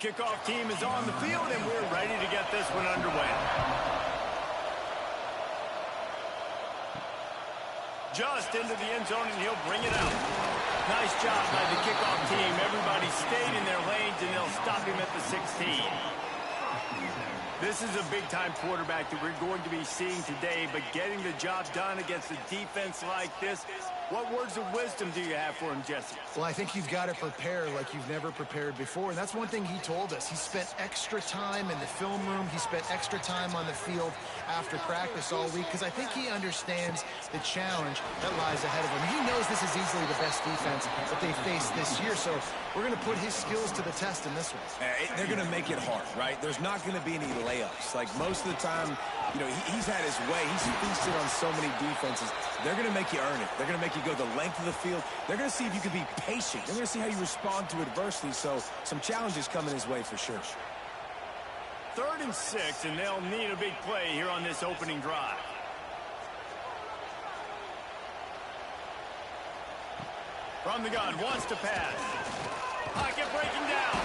kickoff team is on the field, and we're ready to get this one underway. Just into the end zone, and he'll bring it out. Nice job by the kickoff team. Everybody stayed in their lanes, and they'll stop him at the 16. This is a big-time quarterback that we're going to be seeing today, but getting the job done against a defense like this, what words of wisdom do you have for him, Jesse? Well, I think you've got to prepare like you've never prepared before, and that's one thing he told us. He spent extra time in the film room. He spent extra time on the field after practice all week because I think he understands the challenge that lies ahead of him. He knows this is easily the best defense that they faced this year, so we're going to put his skills to the test in this one. They're going to make it hard, right? There's not going to be any layups. Like most of the time, you know, he's had his way. He's feasted on so many defenses. They're going to make you earn it. They're going to make you go the length of the field. They're going to see if you can be patient. They're going to see how you respond to adversity. So some challenges coming his way for sure. 3rd and 6, and they'll need a big play here on this opening drive. From the gun, wants to pass. Pocket breaking down.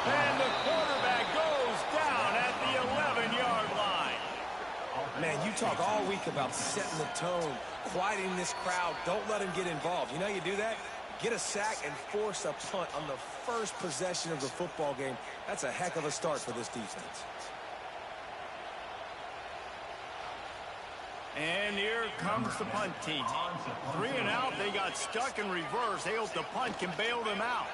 And the quarterback goes down at the 11-yard line. Man, you talk all week about setting the tone, quieting this crowd. Don't let him get involved. You know how you do that? Get a sack and force a punt on the first possession of the football game. That's a heck of a start for this defense. And here comes the punt team. 3 and out, they got stuck in reverse. They hope the punt can bail them out.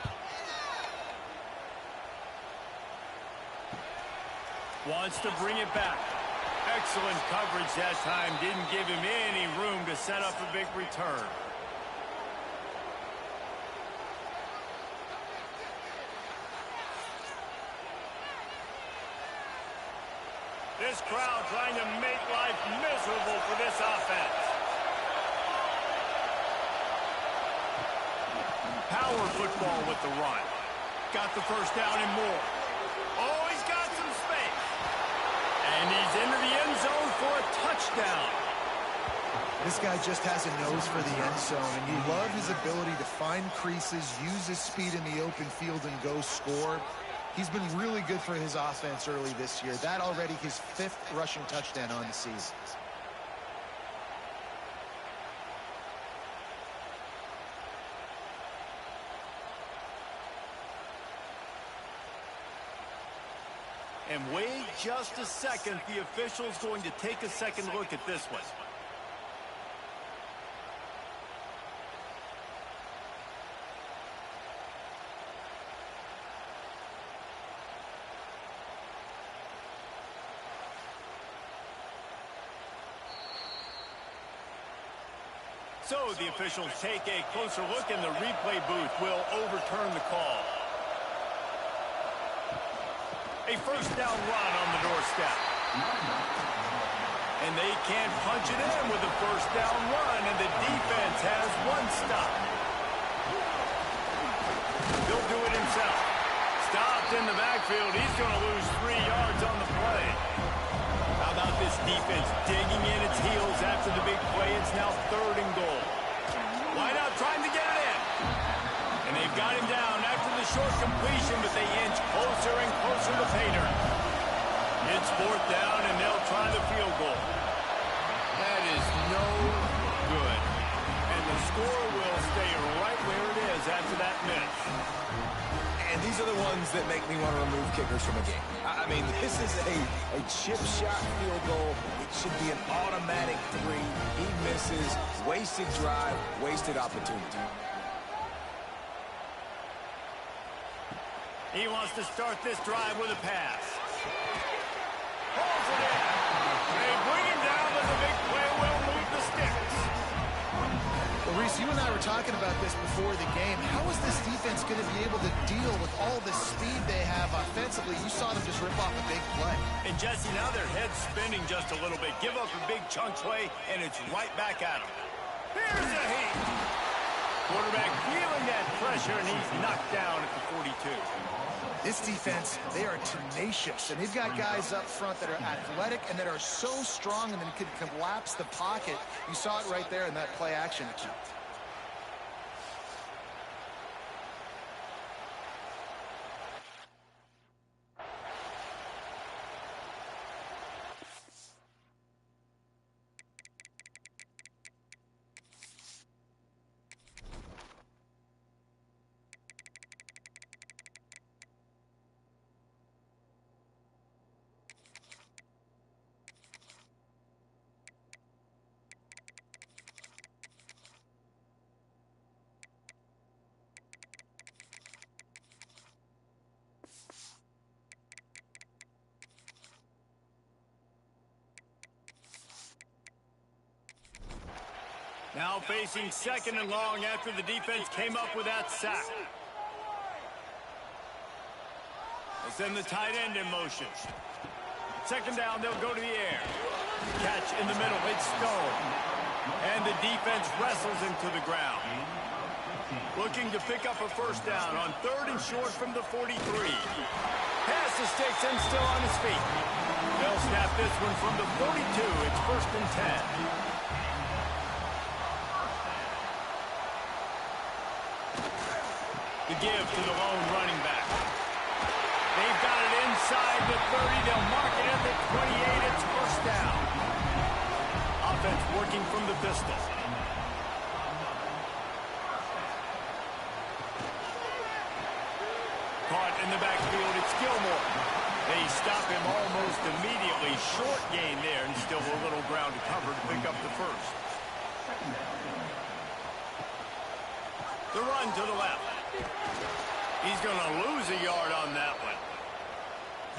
Wants to bring it back. Excellent coverage that time. Didn't give him any room to set up a big return. This crowd trying to make life miserable for this offense. Power football with the run. Got the first down and more. Oh, he's got some space. And he's into the end zone for a touchdown. This guy just has a nose for the end zone, and you love his ability to find creases, use his speed in the open field, and go score. He's been really good for his offense early this year. That already his 5th rushing touchdown on the season. And wait just a second. The official's going to take a second look at this one. So the officials take a closer look, and the replay booth will overturn the call. A first down run on the doorstep. And they can't punch it in with a first down run, and the defense has one stop. He'll do it himself. Stopped in the backfield. He's going to lose 3 yards on the play. How about this defense digging in its heels after the big play? It's now 3rd and goal. Why not trying to get it in? And they've got him down after the short completion, but they inch closer and closer to pay dirt. It's 4th down, and they'll try the field goal. That is no good. And the score will stay right where it is after that miss. And these are the ones that make me want to remove kickers from a game. I mean, this is a chip shot field goal. It should be an automatic 3. He misses. Wasted drive, wasted opportunity. He wants to start this drive with a pass. Pulls it in. They bring him down, but the big play will move the sticks. Well, Reese, you and I were talking about this before the game. How is this defense going to be able to deal with all the speed they have offensively? You saw them just rip off a big play. And, Jesse, now their head's spinning just a little bit. Give up a big chunk play, and it's right back at them. Here's a heat. Quarterback feeling that pressure, and he's knocked down at the 42. This defense, they are tenacious, and they've got guys up front that are athletic and that are so strong and then can collapse the pocket. You saw it right there in that play action attempt. Now facing 2nd and long after the defense came up with that sack. They send the tight end in motion. 2nd down, they'll go to the air. Catch in the middle, it's Stone. And the defense wrestles him to the ground. Looking to pick up a 1st down on 3rd and short from the 43. Pass the sticks and still on his feet. They'll snap this one from the 42. It's 1st and 10. The give to the lone running back. They've got it inside the 30. They'll mark it at the 28. It's 1st down. Offense working from the pistol. Caught in the backfield. It's Gilmore. They stop him almost immediately. Short gain there and still a little ground to cover to pick up the 1st. The run to the left. He's going to lose a yard on that one.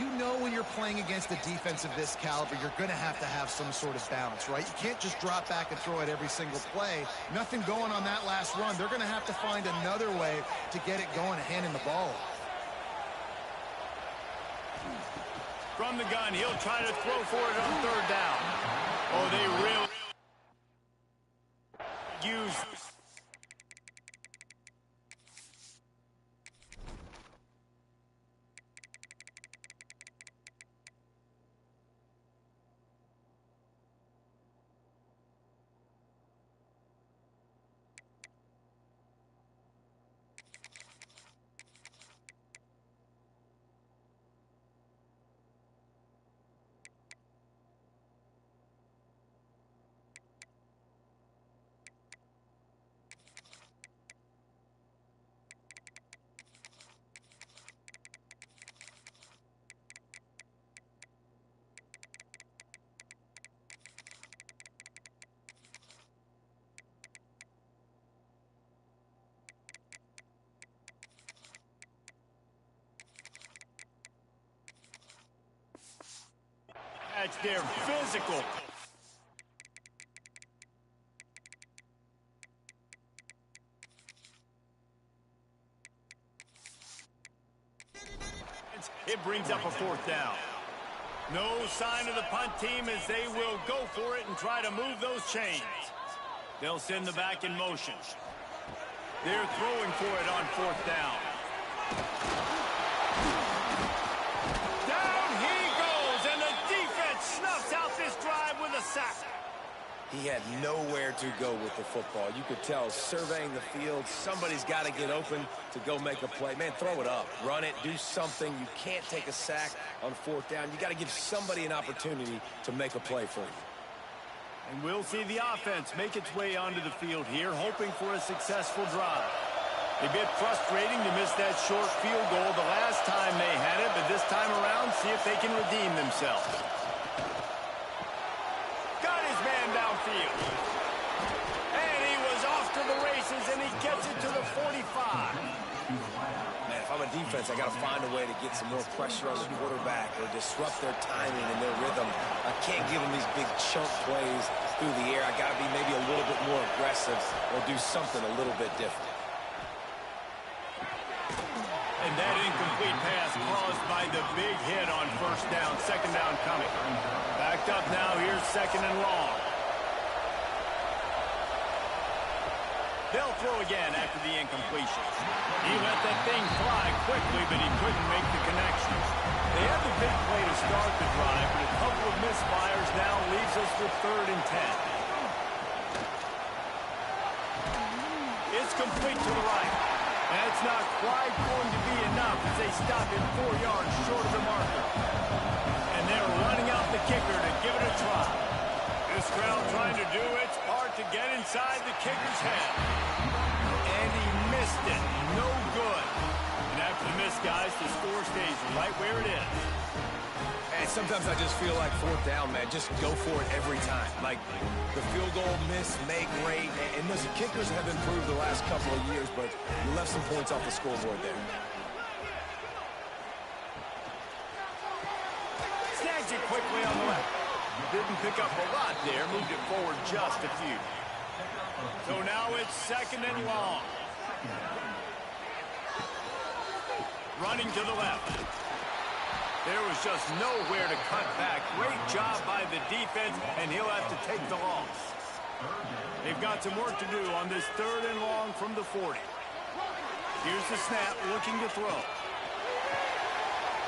You know when you're playing against a defense of this caliber, you're going to have some sort of balance, right? You can't just drop back and throw it every single play. Nothing going on that last run. They're going to have to find another way to get it going and handing the ball off. From the gun, he'll try to throw for it on 3rd down. Oh, they really use... That's their physical. It brings up a 4th down. No sign of the punt team as they will go for it and try to move those chains. They'll send the back in motion. They're throwing for it on 4th down. Snuffs out this drive with a sack. He had nowhere to go with the football. You could tell, surveying the field, somebody's got to get open to go make a play. Man, throw it up, run it, do something. You can't take a sack on 4th down. You got to give somebody an opportunity to make a play for you. And we'll see the offense make its way onto the field here, hoping for a successful drive. A bit frustrating to miss that short field goal the last time they had it, but this time around, see if they can redeem themselves. Downfield. And he was off to the races, and he gets it to the 45. Man, if I'm a defense, I got to find a way to get some more pressure on the quarterback or disrupt their timing and their rhythm. I can't give them these big chunk plays through the air. I got to be maybe a little bit more aggressive or do something a little bit different. And that incomplete pass caused by the big hit on 1st down. 2nd down coming. Backed up now. Here's 2nd and long. They'll throw again after the incompletion. He let that thing fly quickly, but he couldn't make the connection. They had the big play to start the drive, but a couple of misfires now leaves us with 3rd and 10. It's complete to the right. That's not quite going to be enough as they stop him 4 yards short of the marker. And they're running out the kicker to give it a try. This crowd trying to do its part to get inside the kicker's head. And he missed it. No good. And after the miss, guys, the score stays right where it is. And sometimes I just feel like 4th down, man, just go for it every time. Like the field goal miss, make great. And listen, kickers have improved the last couple of years, but you left some points off the scoreboard there. Snags it quickly on the left. Didn't pick up a lot there, moved it forward just a few. So now it's 2nd and long. Running to the left. There was just nowhere to cut back. Great job by the defense, and he'll have to take the loss. They've got some work to do on this 3rd and long from the 40. Here's the snap, looking to throw.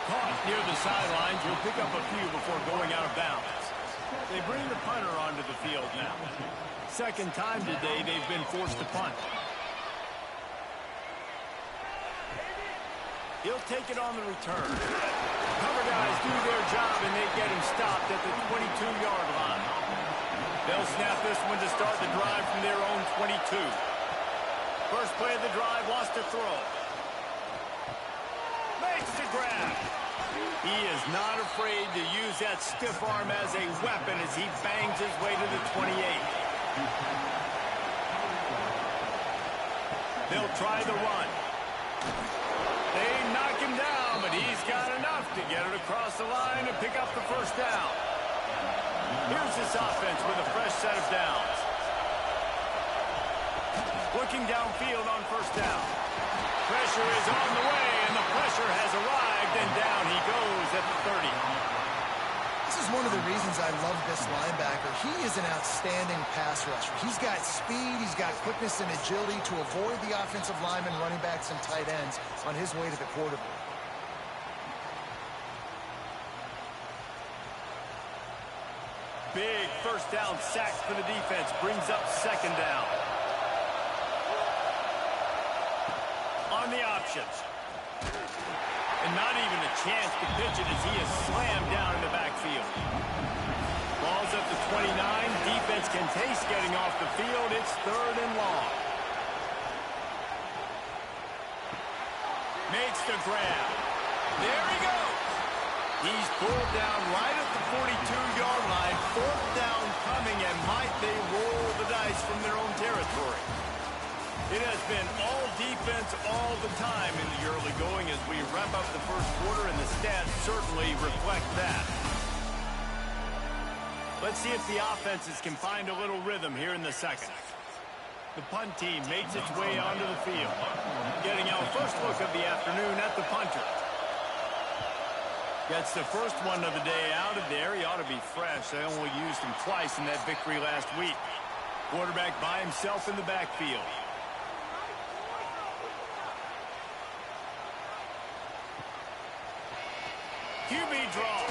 Caught near the sidelines. He'll pick up a few before going out of bounds. They bring the punter onto the field now. 2nd time today they've been forced to punt. He'll take it on the return. Cover guys do their job, and they get him stopped at the 22-yard line. They'll snap this one to start the drive from their own 22. First play of the drive, lost to throw. Makes the grab. He is not afraid to use that stiff arm as a weapon as he bangs his way to the 28. They'll try the run. They knock him down, but he's got enough to get it across the line and pick up the first down. Here's this offense with a fresh set of downs. Looking downfield on first down. Pressure is on the way, and the pressure has arrived, and down he goes at the 30. This is one of the reasons I love this linebacker. He is an outstanding pass rusher. He's got speed, he's got quickness and agility to avoid the offensive linemen, running backs, and tight ends on his way to the quarterback. Big first down sack for the defense. Brings up 2nd down. On the options. And not even a chance to pitch it as he is slammed down in the backfield. Ball's up to 29. Defense can taste getting off the field. It's 3rd and long. Makes the grab. There he goes. He's pulled down right at the 42-yard line. 4th down coming, and might they roll the dice from their own territory. It has been all defense all the time in the early going as we wrap up the first quarter, and the stats certainly reflect that. Let's see if the offenses can find a little rhythm here in the 2nd. The punt team makes its way onto the field. Getting our first look of the afternoon at the punter. Gets the first one of the day out of there. He ought to be fresh. They only used him twice in that victory last week. Quarterback by himself in the backfield. QB draw.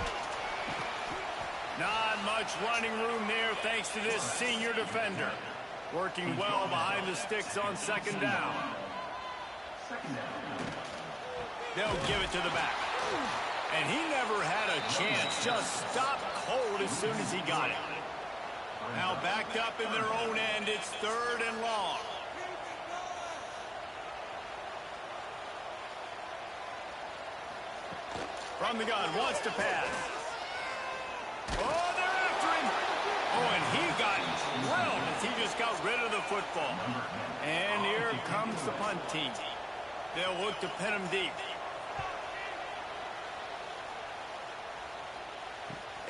Not much running room there thanks to this senior defender. Working well behind the sticks on 2nd down. They'll give it to the back. And he never had a chance. Just stopped cold as soon as he got it. Now backed up in their own end. It's 3rd and long. From the gun, wants to pass. Oh, they're after him. Oh, and he got drilled as he just got rid of the football. And here comes the punt team. They'll look to pin him deep.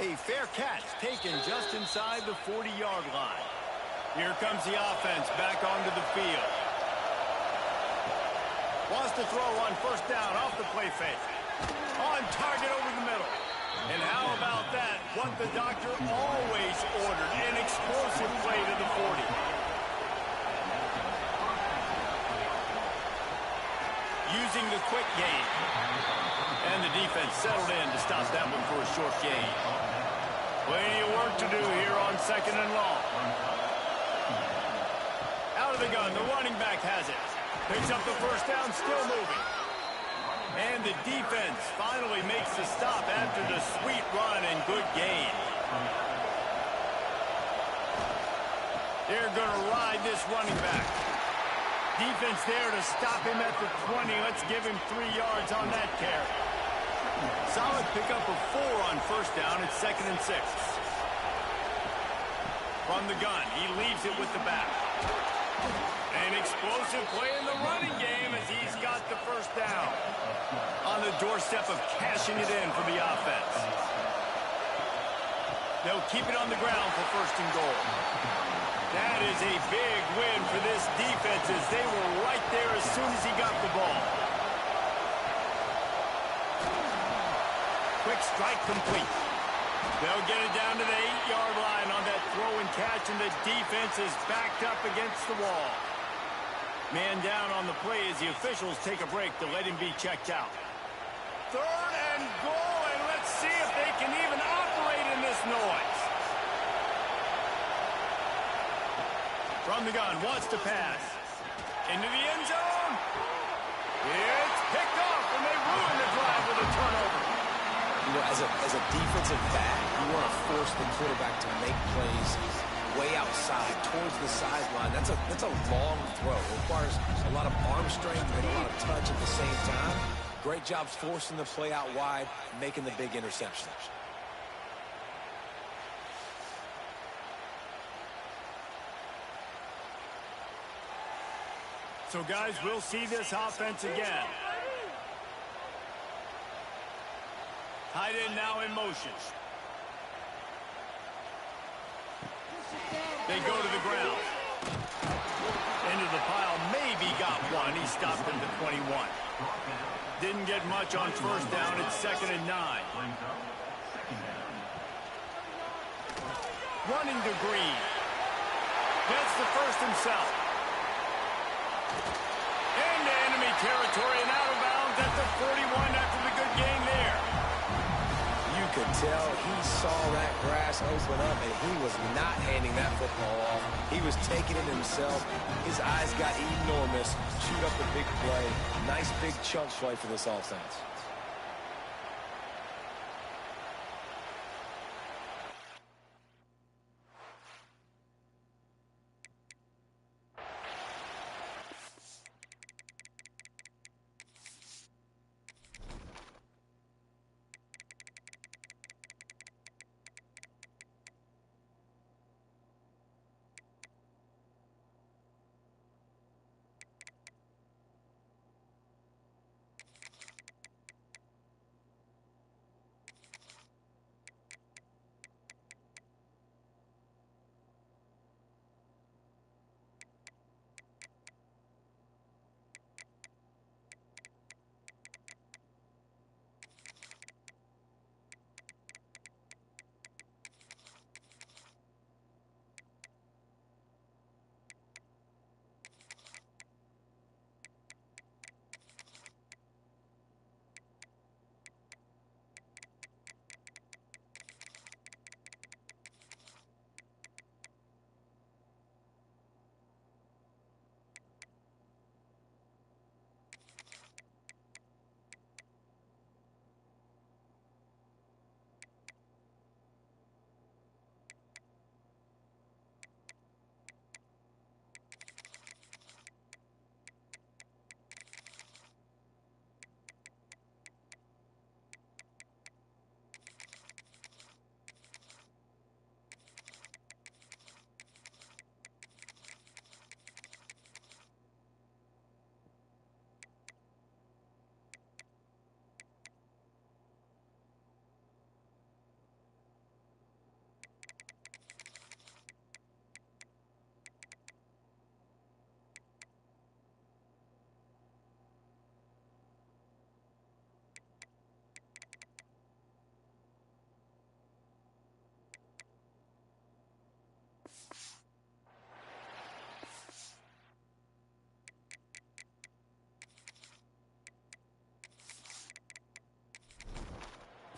A fair catch taken just inside the 40-yard line. Here comes the offense back onto the field. Wants to throw on first down off the play fake. On target over the middle. And how about that? What the doctor always ordered. An explosive play to the 40. Using the quick game. And the defense settled in to stop that one for a short gain. Plenty of work to do here on 2nd and long. Out of the gun, the running back has it. Picks up the first down, still moving. And the defense finally makes the stop after the sweet run and good gain. They're going to ride this running back. Defense there to stop him at the 20. Let's give him 3 yards on that carry. Solid pickup of 4 on first down. It's 2nd and 6. From the gun, he leaves it with the back. An explosive play in the running game as he's got the first down. On the doorstep of cashing it in for the offense. They'll keep it on the ground for 1st and goal. That is a big win for this defense as they were right there as soon as he got the ball. Quick strike complete. They'll get it down to the 8-yard line on that throw and catch, and the defense is backed up against the wall. Man down on the play as the officials take a break to let him be checked out. 3rd and goal, and let's see if they can even operate in this noise. From the gun, wants to pass. Into the end zone. It's picked off, and they ruin the drive with a turnover. You know, as a defensive back, you want to force the quarterback to make plays way outside, towards the sideline. That's a long throw. It requires a lot of arm strength and a lot of touch at the same time. Great job forcing the play out wide, making the big interception. So, guys, we'll see this offense again. Tight end now in motion. They go to the ground. Into the pile, maybe got one. He stopped at the 21. Didn't get much on first down. It's 2nd and 9. Running to Green. Gets the first himself. Into enemy territory and out of bounds at the 41 after the good game there. You could tell he saw that grass open up, and he was not handing that football off. He was taking it himself. His eyes got enormous. Shoot up a big play. Nice big chunk play for this offense.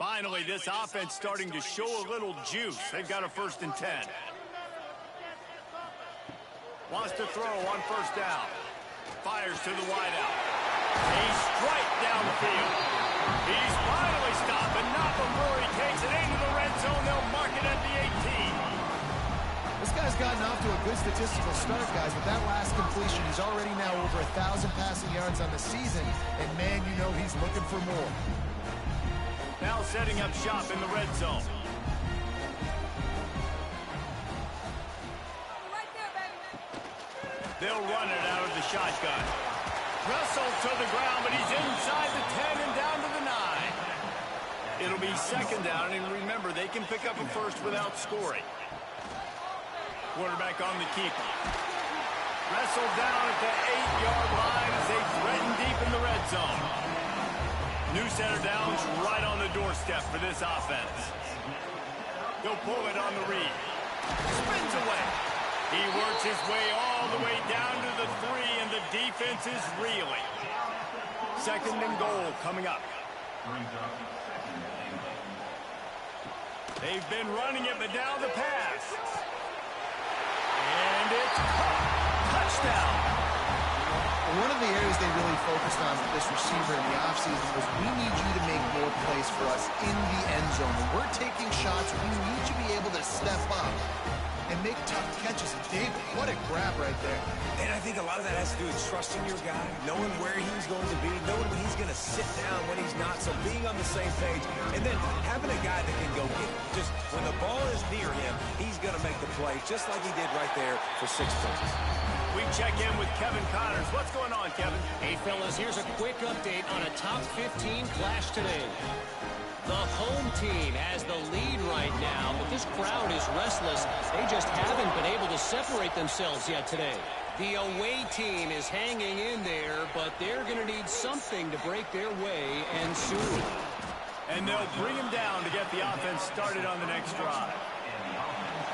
Finally, this offense starting to show a little juice. They've got a 1st and 10. Wants to throw on first down. Fires to the wideout. A strike down the field. He's finally stopped, but not before he takes it into the red zone. They'll mark it at the 18. This guy's gotten off to a good statistical start, guys. With that last completion, he's already now over 1,000 passing yards on the season. And, man, you know he's looking for more. Now setting up shop in the red zone. They'll run it out of the shotgun. Russell to the ground, but he's inside the 10 and down to the 9. It'll be 2nd down, and remember, they can pick up a first without scoring. Quarterback on the keeper. Wrestled down at the 8-yard line as they threaten deep in the red zone. New center downs right on the doorstep for this offense. He'll pull it on the read. Spins away. He works his way all the way down to the 3, and the defense is reeling. 2nd and goal coming up. They've been running it, but now the pass. And it's caught. Touchdown. One of the areas they really focused on with this receiver in the offseason was we need you to make more plays for us in the end zone. When we're taking shots, we need you to be able to step up and make tough catches. And David, what a grab right there. And I think a lot of that has to do with trusting your guy, knowing where he's going to be, knowing when he's going to sit down, when he's not, so being on the same page, and then having a guy that can go get it. Just when the ball is near him, he's going to make the play, just like he did right there for 6 points. We check in with Kevin Connors. What's going on, Kevin? Hey, fellas, here's a quick update on a top 15 clash today. The home team has the lead right now, but this crowd is restless. They just haven't been able to separate themselves yet today. The away team is hanging in there, but they're going to need something to break their way, and soon. And they'll bring him down to get the offense started on the next drive.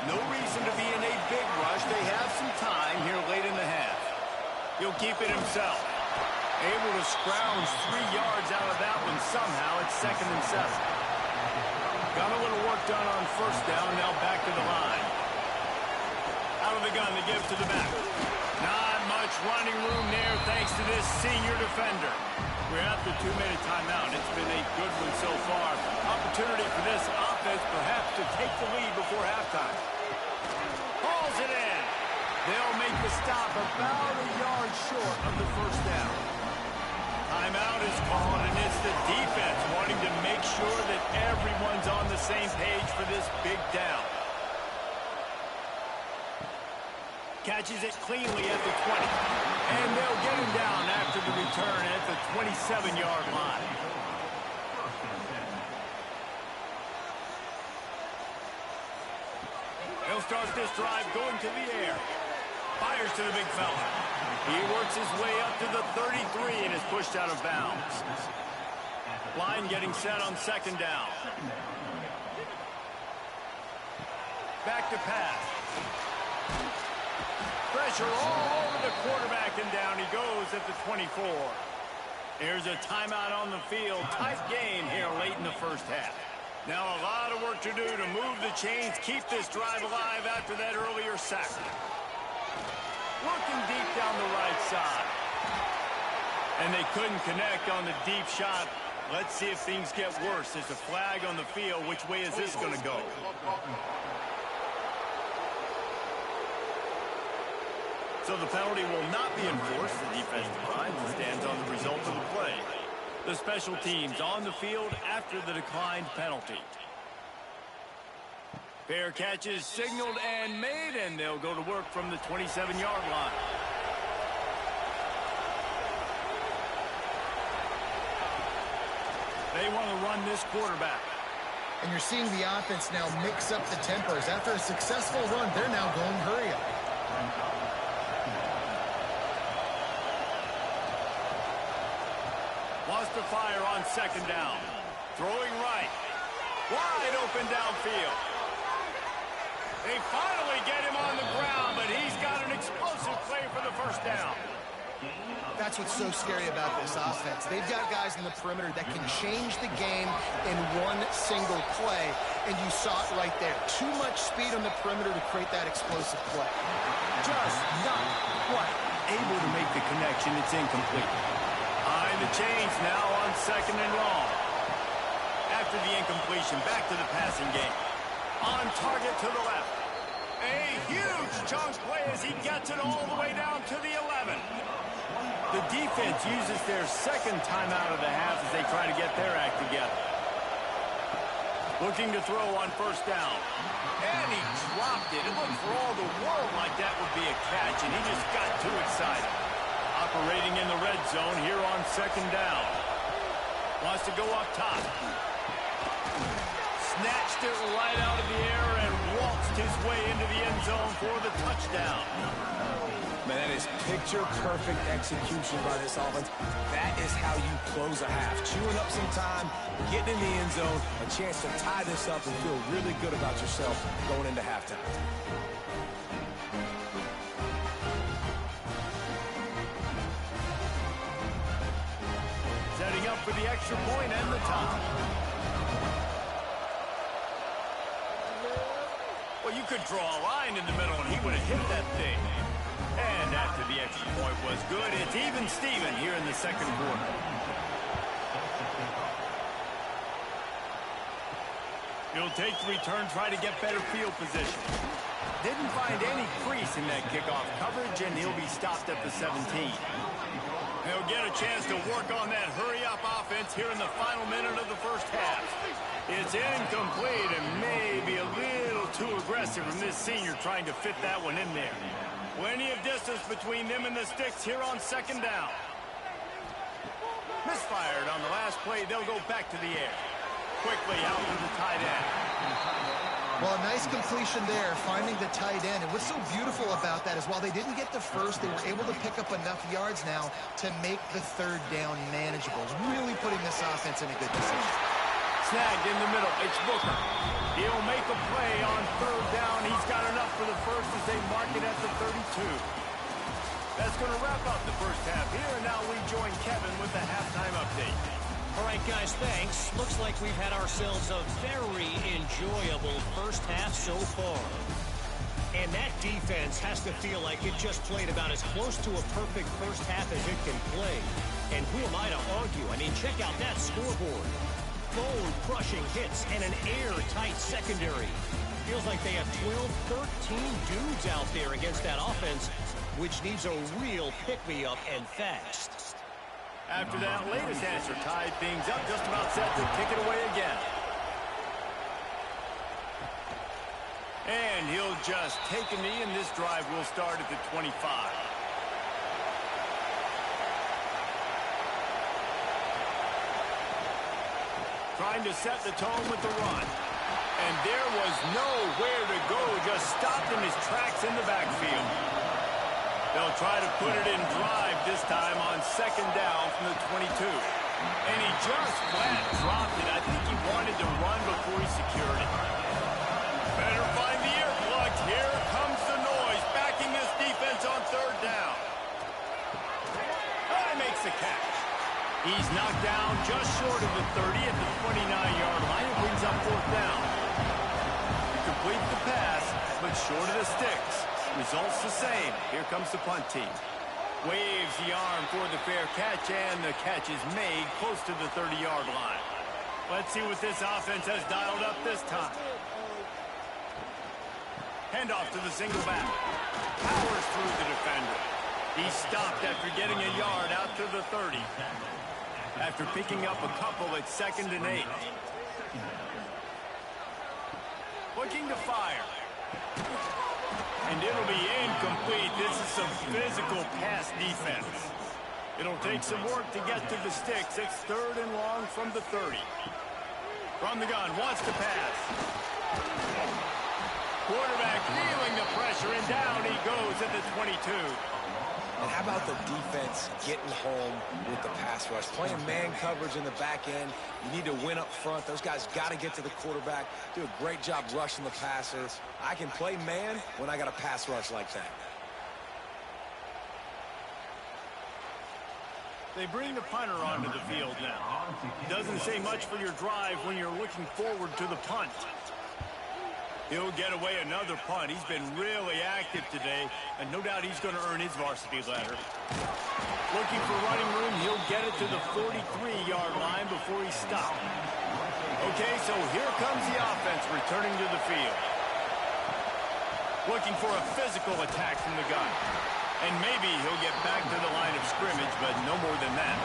No reason to be in a big rush. They have some time here late in the half. He'll keep it himself. Able to scrounge 3 yards out of that one somehow. It's 2nd and 7. Got a little work done on 1st down. Now back to the line. Out of the gun to give to the back. Not much running room there thanks to this senior defender. We're at the 2-minute timeout. It's been a good one so far. Opportunity for this offense perhaps to take the lead before halftime. Hauls it in. They'll make the stop about a yard short of the 1st down. Timeout is called, and it's the defense wanting to make sure that everyone's on the same page for this big down. Catches it cleanly at the 20. And they'll get him down after the return at the 27-yard line. He'll start this drive going to the air. Fires to the big fella. He works his way up to the 33 and is pushed out of bounds. Line getting set on 2nd down. Back to pass. Pressure all over the quarterback, and down he goes at the 24. Here's a timeout on the field. Tight game here late in the 1st half. Now a lot of work to do to move the chains, keep this drive alive after that earlier sack. Working deep down the right side. And they couldn't connect on the deep shot. Let's see if things get worse. There's a flag on the field. Which way is this going to go? So the penalty will not be enforced. The defensive line stands on the result of the play. The special teams on the field after the declined penalty. Fair catches signaled and made, and they'll go to work from the 27-yard line. They want to run this quarterback. And you're seeing the offense now mix up the tempos. After a successful run, they're now going hurry up. Wants to fire on 2nd down. Throwing right. Wide open downfield. They finally get him on the ground, but he's got an explosive play for the 1st down. That's what's so scary about this offense. They've got guys in the perimeter that can change the game in one single play, and you saw it right there. Too much speed on the perimeter to create that explosive play. Just not quite able to make the connection. It's incomplete. Behind the chains now on 2nd and long. After the incompletion, back to the passing game. On target to the left. A huge chunk play as he gets it all the way down to the 11. The defense uses their 2nd timeout of the half as they try to get their act together. Looking to throw on 1st down. And he dropped it. It looked for all the world like that would be a catch, and he just got too excited. Operating in the red zone here on 2nd down. Wants to go up top. Snatched it right out of the air and waltzed forced his way into the end zone for the touchdown. Man, that is picture-perfect execution by this offense. That is how you close a half. Chewing up some time, getting in the end zone, a chance to tie this up and feel really good about yourself going into halftime. Setting up for the extra point and the tie. Well, you could draw a line in the middle and he would have hit that thing. And after the extra point was good, it's even Steven here in the second quarter. He'll take the return, try to get better field position. Didn't find any crease in that kickoff coverage, and he'll be stopped at the 17. He'll get a chance to work on that hurry-up offense here in the final minute of the first half. It's incomplete and maybe a little too aggressive from this senior trying to fit that one in there. Plenty of distance between them and the sticks here on second down. Misfired on the last play. They'll go back to the air. Quickly out to the tight end. Well, a nice completion there, finding the tight end. And what's so beautiful about that is while they didn't get the first, they were able to pick up enough yards now to make the third down manageable. Really putting this offense in a good position. Snagged in the middle. It's Booker. He'll make a play on third down. He's got enough for the first as they mark it at the 32. That's going to wrap up the first half here, and now we join Kevin with the halftime update. All right, guys, thanks. Looks like we've had ourselves a very enjoyable first half so far. And that defense has to feel like it just played about as close to a perfect first half as it can play. And who am I to argue? I mean, check out that scoreboard. Bone-crushing hits and an airtight secondary. Feels like they have 12, 13 dudes out there against that offense, which needs a real pick-me-up and fast. After that latest answer tied things up, just about set to kick it away again. And he'll just take a knee, and this drive will start at the 25. Trying to set the tone with the run. And there was nowhere to go, just stopped in his tracks in the backfield. They'll try to put it in drive this time on second down from the 22. And he just flat dropped it. I think he wanted to run before he secured it. Better find the earplugs. Here comes the noise, backing this defense on third down. And makes the catch. He's knocked down just short of the 30 at the 29-yard line. It brings up fourth down. He completes the pass, but short of the sticks. Results the same. Here comes the punt team. Waves the arm for the fair catch, and the catch is made close to the 30-yard line. Let's see what this offense has dialed up this time. Handoff to the single back. Powers through the defender. He stopped after getting a yard out to the 30. After picking up a couple at 2nd and 8. Looking to fire. And it'll be incomplete. This is some physical pass defense. It'll take some work to get to the sticks. It's 3rd and long from the 30. From the gun, wants to pass. Quarterback feeling the pressure, and down he goes at the 22. And how about the defense getting home with the pass rush? Playing man coverage in the back end. You need to win up front. Those guys got to get to the quarterback. Do a great job rushing the passer. I can play man when I got a pass rush like that. They bring the punter onto the field now. Doesn't say much for your drive when you're looking forward to the punt. He'll get away another punt. He's been really active today, and no doubt he's going to earn his varsity ladder. Looking for running room, he'll get it to the 43-yard line before he's stopped. Okay, so here comes the offense returning to the field. Looking for a physical attack from the gun. And maybe he'll get back to the line of scrimmage, but no more than that.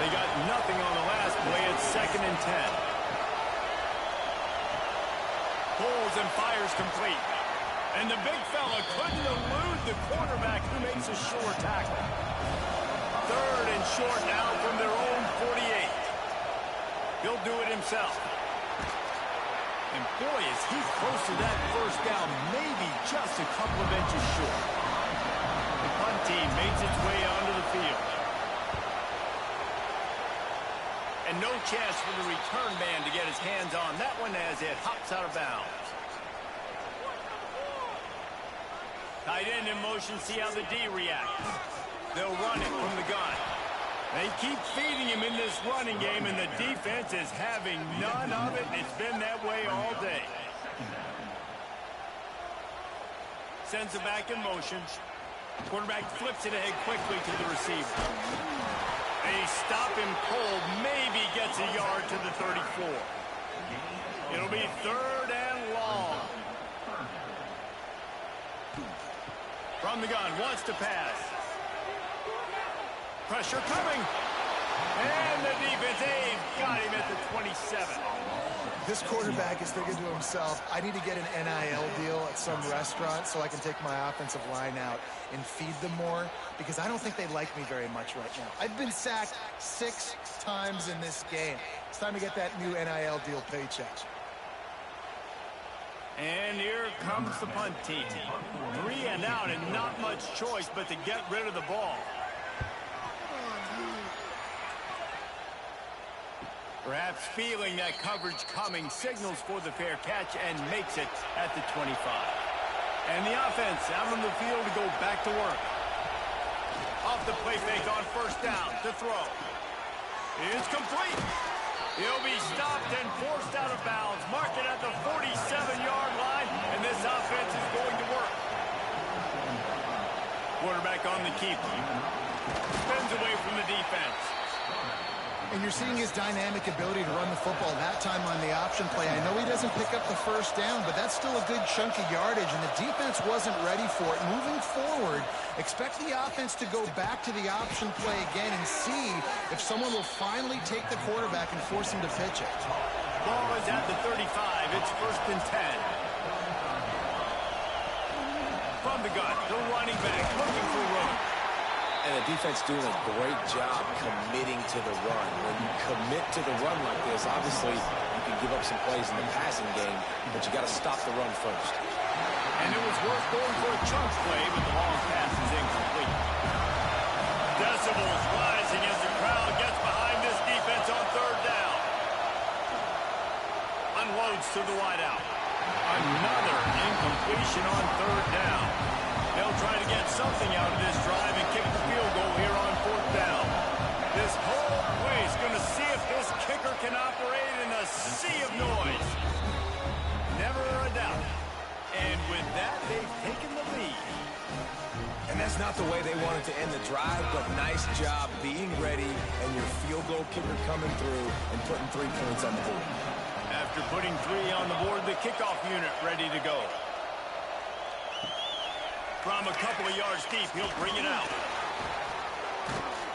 They got nothing on the last play. It's 2nd and 10. Pulls and fires complete. And the big fella couldn't elude the quarterback who makes a sure tackle. 3rd and short now from their own 48. He'll do it himself. And boy, is he close to that first down, maybe just a couple of inches short. The punt team makes its way onto the field. And no chance for the return man to get his hands on that one as it hops out of bounds. Tight end in motion, see how the D reacts. They'll run it from the gun. They keep feeding him in this running game, and the defense is having none of it. It's been that way all day. Sends it back in motion. Quarterback flips it ahead quickly to the receiver. They stop him cold, maybe gets a yard to the 34. It'll be 3rd and long. From the gun, wants to pass. Pressure coming. And the defense, they've got him at the 27. This quarterback is thinking to himself, I need to get an NIL deal at some restaurant so I can take my offensive line out and feed them more, because I don't think they like me very much right now. I've been sacked 6 times in this game. It's time to get that new NIL deal paycheck. And here comes the punt team. 3 and out, and not much choice but to get rid of the ball. Perhaps feeling that coverage coming, signals for the fair catch and makes it at the 25. And the offense out on the field to go back to work. Off the play fake on first down to throw. It's complete. He'll be stopped and forced out of bounds. Mark it at the 47-yard line, and this offense is going to work. Quarterback on the keeper. Spins away from the defense. And you're seeing his dynamic ability to run the football, that time on the option play. I know he doesn't pick up the first down, but that's still a good chunk of yardage, and the defense wasn't ready for it. Moving forward, expect the offense to go back to the option play again and see if someone will finally take the quarterback and force him to pitch it. Ball is at the 35. It's 1st and 10. From the gun, the running back looking for room. And the defense doing a great job committing to the run. When you commit to the run like this, obviously you can give up some plays in the passing game, but you got to stop the run first. And it was worth going for a chunk play, but the long pass is incomplete. Decibels rising as the crowd gets behind this defense on 3rd down. Unloads to the wideout. Another incompletion on 3rd down. They'll try to get something out of this drive and kick the field goal here on 4th down. This whole place going to see if this kicker can operate in a sea of noise. Never a doubt. And with that, they've taken the lead. And that's not the way they wanted to end the drive, but nice job being ready and your field goal kicker coming through and putting 3 points on the board. After putting 3 on the board, the kickoff unit ready to go. From a couple of yards deep, he'll bring it out.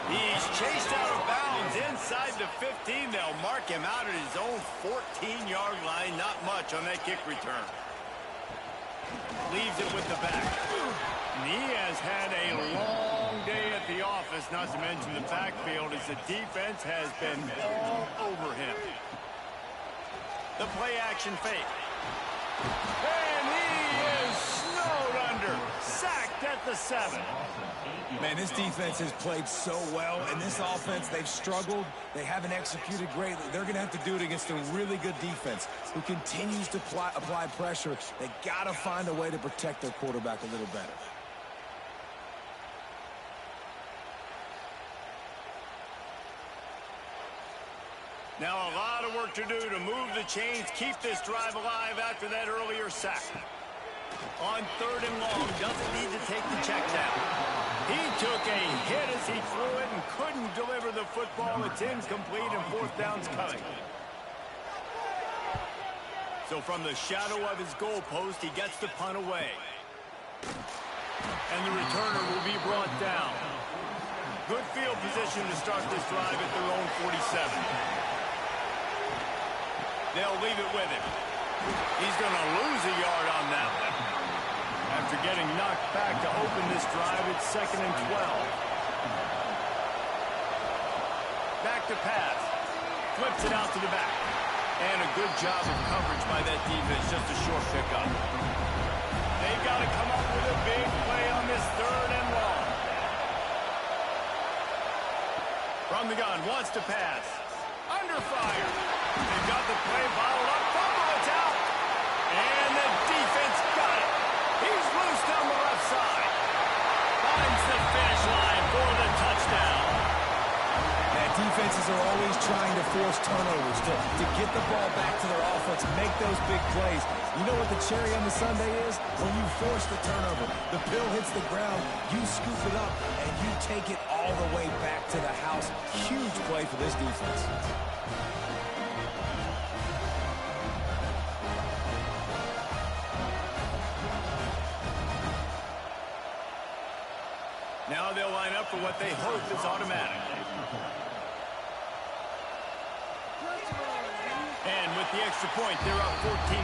He's chased out of bounds inside the 15. They'll mark him out at his own 14-yard line. Not much on that kick return. Leaves it with the back. And he has had a long day at the office, not to mention the backfield, as the defense has been all over him. The play action fake. And he is snowed under. Sacked at the 7. Man, this defense has played so well, and this offense, they've struggled. They haven't executed greatly. They're going to have to do it against a really good defense who continues to apply pressure. They got to find a way to protect their quarterback a little better. Now a lot of work to do to move the chains, keep this drive alive after that earlier sack. On 3rd and long, doesn't need to take the check down. He took a hit as he threw it and couldn't deliver the football. It's incomplete and 4th down's coming. So from the shadow of his goalpost, he gets the punt away. And the returner will be brought down. Good field position to start this drive at their own 47. They'll leave it with him. He's going to lose a yard on that one. After getting knocked back to open this drive, it's 2nd and 12. Back to pass. Flips it out to the back. And a good job of coverage by that defense, just a short pickup. They've got to come up with a big play on this 3rd and long. From the gun, wants to pass. Under fire. They've got the play bottled up. Fumble, it's out. And the defense got it. He's loose down the left side. Finds the finish line for the touchdown. Defenses are always trying to force turnovers to get the ball back to their offense, make those big plays. You know what the cherry on the sundae is? When you force the turnover, the pill hits the ground, you scoop it up, and you take it all the way back to the house. Huge play for this defense. Now they'll line up for what they hope is automatic. And with the extra point, they're up 14-10.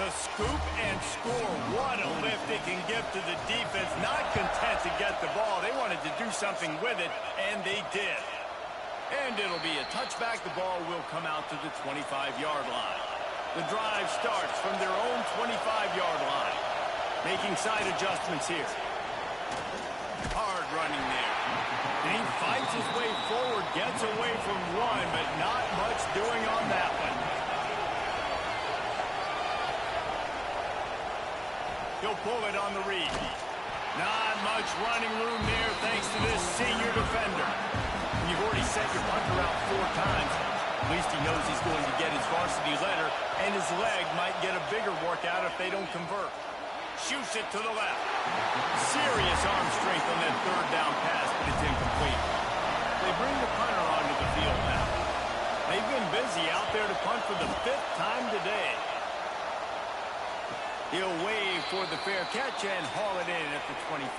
The scoop and score. What a lift it can give to the defense. Not content to get the ball. They wanted to do something with it, and they did. And it'll be a touchback. The ball will come out to the 25-yard line. The drive starts from their own 25-yard line. Making side adjustments here. Hard running there. And he fights his way forward, gets away from one, but not much doing on that one. He'll pull it on the read. Not much running room there thanks to this senior defender. And you've already sent your punter out 4 times. At least he knows he's going to get his varsity letter, and his leg might get a bigger workout if they don't convert. Shoots it to the left. Serious arm strength on that 3rd down pass, but it's incomplete. They bring the punter onto the field now. They've been busy out there to punt for the 5th time today. He'll wave for the fair catch and haul it in at the 25.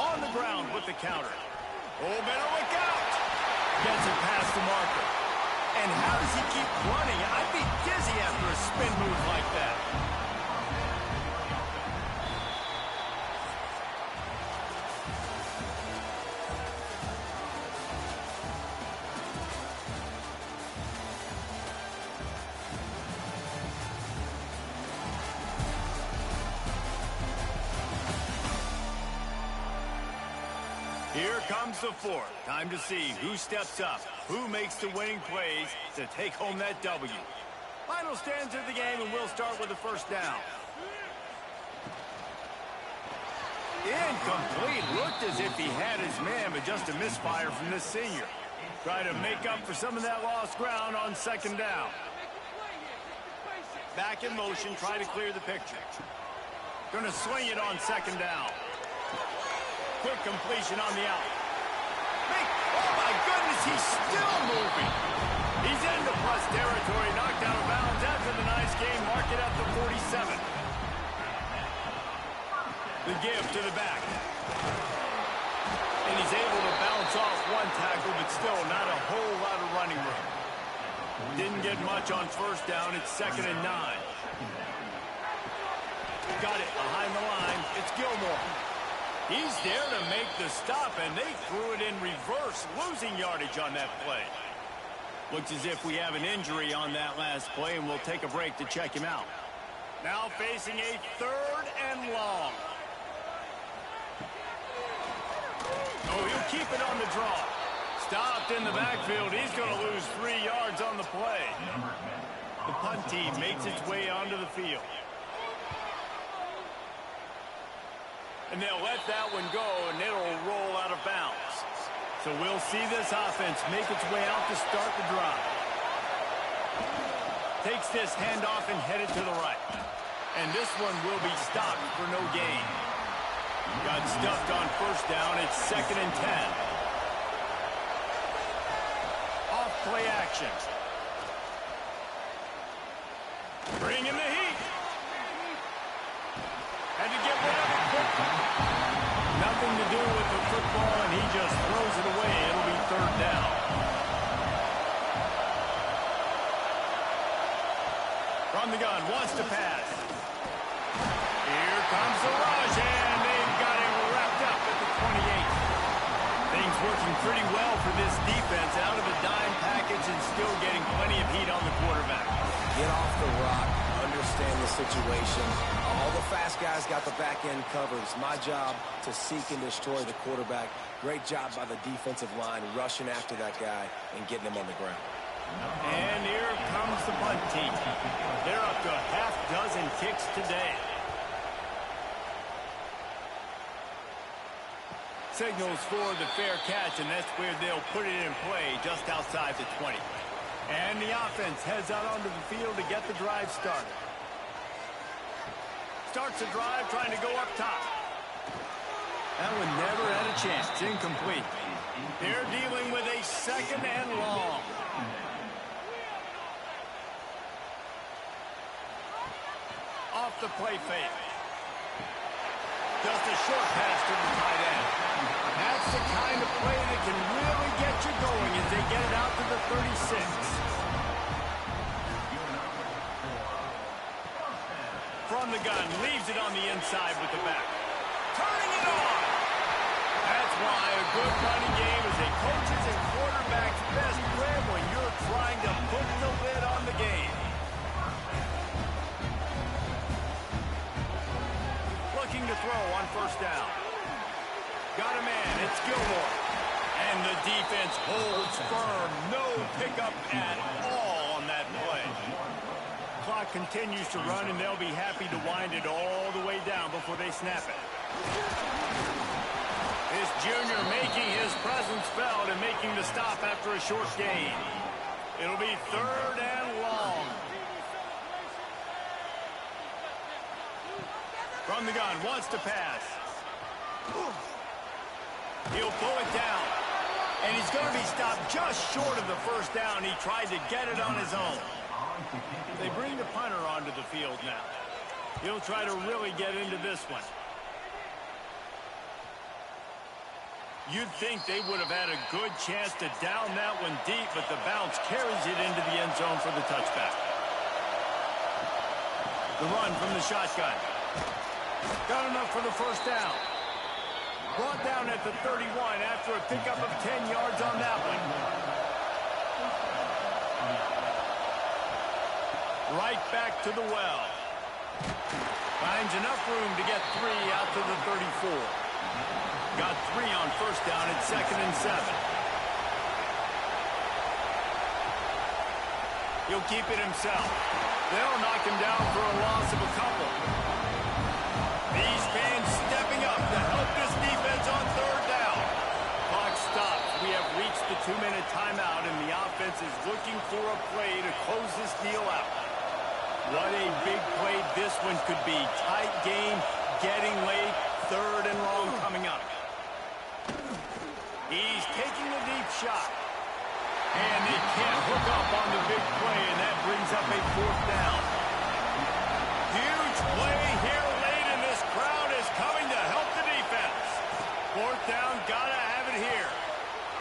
On the ground with the counter. Oh, better look out. Gets it past the marker. And how does he keep running? I'd be dizzy after a spin move like that. Here comes the 4th. Time to see who steps up, who makes the winning plays to take home that W. Final stands of the game, and we'll start with the 1st down. Incomplete. Looked as if he had his man, but just a misfire from this senior. Try to make up for some of that lost ground on 2nd down. Back in motion, try to clear the picture. Going to swing it on 2nd down. Quick completion on the out. Oh, my goodness, he's still moving. He's into plus territory, knocked out of bounds after the nice game. Mark it at the 47. The give to the back. And he's able to bounce off one tackle, but still not a whole lot of running room. Didn't get much on 1st down. It's 2nd and 9. Got it behind the line. It's Gilmore. He's there to make the stop, and they threw it in reverse, losing yardage on that play. Looks as if we have an injury on that last play, and we'll take a break to check him out. Now facing a 3rd and long. Oh, he'll keep it on the draw. Stopped in the backfield. He's going to lose 3 yards on the play. The punt team makes its way onto the field. And they'll let that one go, and it'll roll out of bounds. So we'll see this offense make its way out to start the drive. Takes this handoff and headed to the right. And this one will be stopped for no gain. Got stuffed on 1st down. It's 2nd and 10. Off play action. Bring in the heat. Had to get rid of it quickly. Nothing to do with the football, and he just throws it away. It'll be 3rd down. From the gun, wants to pass. Here comes the rush, and they've got him wrapped up at the 28. Things working pretty well for this defense, out of a dime package and still getting plenty of heat on the quarterback. Get off the rock, understand the situation. All the fast guys got the back end covered. It's my job to seek and destroy the quarterback. Great job by the defensive line rushing after that guy and getting him on the ground. And here comes the punt team. They're up to a half dozen kicks today. Signals for the fair catch, and that's where they'll put it in play just outside the 20. And the offense heads out onto the field to get the drive started. Starts the drive trying to go up top. That one never had a chance. Incomplete. They're dealing with a second and long. Off the play fake. Just a short pass to the tight end. That's the kind of play that can really get you going as they get it out to the 36. From the gun, leaves it on the inside with the back. Turning it on. That's why a good running game is a coach's and quarterback's best friend when you're trying to put the lid on the game. Looking to throw on first down. Got a man, it's Gilmore. And the defense holds firm. No pickup at all on that play. Clock continues to run, and they'll be happy to wind it all the way down before they snap it. This junior making his presence felt and making the stop after a short gain. It'll be third and long. From the gun, wants to pass. He'll pull it down. And he's going to be stopped just short of the first down. He tried to get it on his own. They bring the punter onto the field now. He'll try to really get into this one. You'd think they would have had a good chance to down that one deep, but the bounce carries it into the end zone for the touchback. The run from the shotgun. Got enough for the first down. Brought down at the 31 after a pickup of 10 yards on that one. Right back to the well. Finds enough room to get 3 out to the 34. Got 3 on first down at 2nd and 7. He'll keep it himself. They'll knock him down for a loss of a couple. These fans stepping up to help this defense on third down. Clock stops. We have reached the 2-minute timeout, and the offense is looking for a play to close this deal out. What a big play this one could be. Tight game, getting late, third and long coming up. He's taking a deep shot. And they can't hook up on the big play, and that brings up a fourth down. Huge play here late, and this crowd is coming to help the defense. Fourth down, gotta have it here.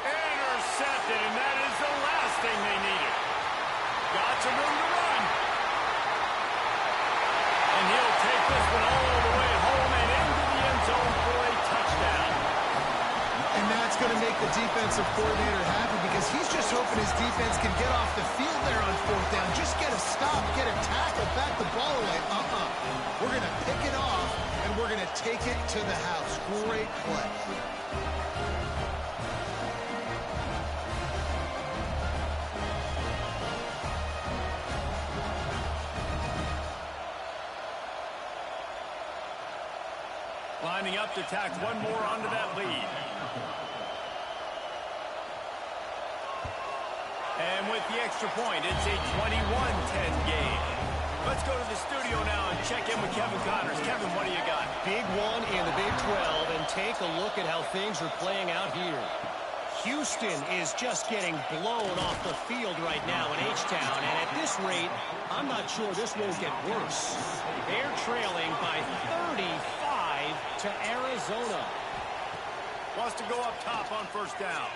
Intercepted, and that is the last thing they needed. Got some room to run. And he'll take this one all the way home and into the end zone for a touchdown. And that's going to make the defensive coordinator happy because he's just hoping his defense can get off the field there on fourth down. Just get a stop, get a tackle, back the ball away. We're going to pick it off, and we're going to take it to the house. Great play. Lining up to tack one more onto that lead. And with the extra point, it's a 21-10 game. Let's go to the studio now and check in with Kevin Connors. Kevin, what do you got? Big one in the Big 12, and take a look at how things are playing out here. Houston is just getting blown off the field right now in H-Town, and at this rate, I'm not sure this won't get worse. They're trailing by 35 to Arizona. Wants to go up top on first down.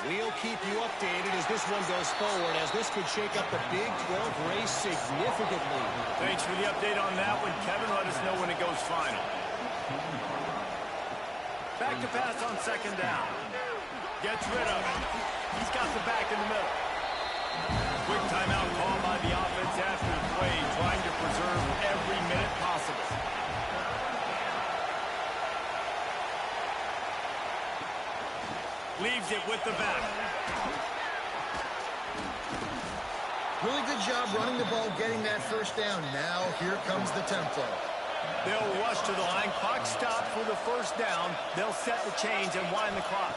We'll keep you updated as this one goes forward, as this could shake up the Big 12 race significantly. Thanks for the update on that one, Kevin. Let us know when it goes final. Back to pass on second down. Gets rid of it. He's got the back in the middle. Quick timeout call by the offense after the play, trying to preserve every minute possible. Leaves it with the back. Really good job running the ball, getting that first down. Now here comes the tempo. They'll rush to the line. Clock stopped for the first down. They'll set the chains and wind the clock.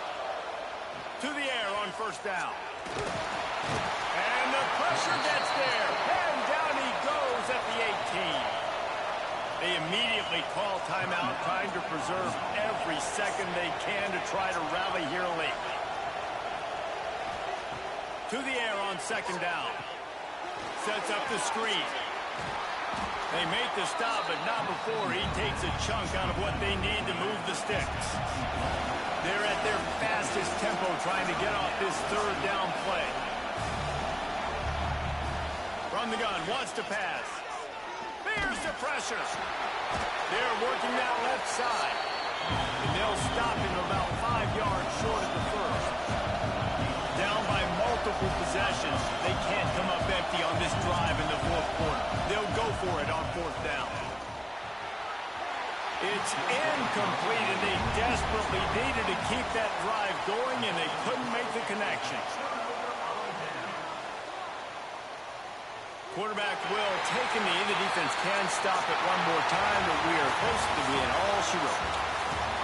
To the air on first down. And the pressure gets there. And down he goes at the 18. They immediately call timeout, trying to preserve every second they can to try to rally here late. To the air on second down. Sets up the screen. They make the stop, but not before he takes a chunk out of what they need to move the sticks. They're at their fastest tempo trying to get off this third down play. From the gun, wants to pass. Here's the pressure. They're working that left side. And they'll stop him about 5 yards short of the first. Down by multiple possessions. They can't come up empty on this drive in the fourth quarter. They'll go for it on fourth down. It's incomplete, and they desperately needed to keep that drive going, and they couldn't make the connection. Quarterback will take a knee. The defense can stop it one more time, but we are close to being all she wrote.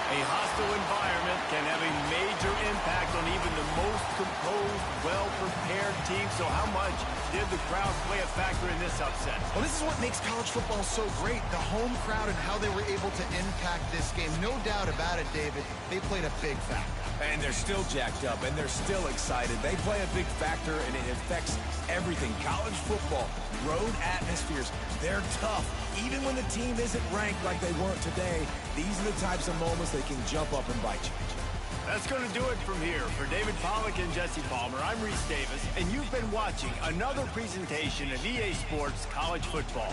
A hostile environment can have a major impact on even the most composed, well-prepared team. So how much did the crowd play a factor in this upset? Well, this is what makes college football so great, the home crowd and how they were able to impact this game. No doubt about it, David. They played a big factor. And they're still jacked up, and they're still excited. They play a big factor, and it affects everything. College football, road atmospheres, they're tough. Even when the team isn't ranked like they weren't today, these are the types of moments that can jump up and bite you. That's going to do it from here. For David Pollack and Jesse Palmer, I'm Reese Davis, and you've been watching another presentation of EA Sports College Football.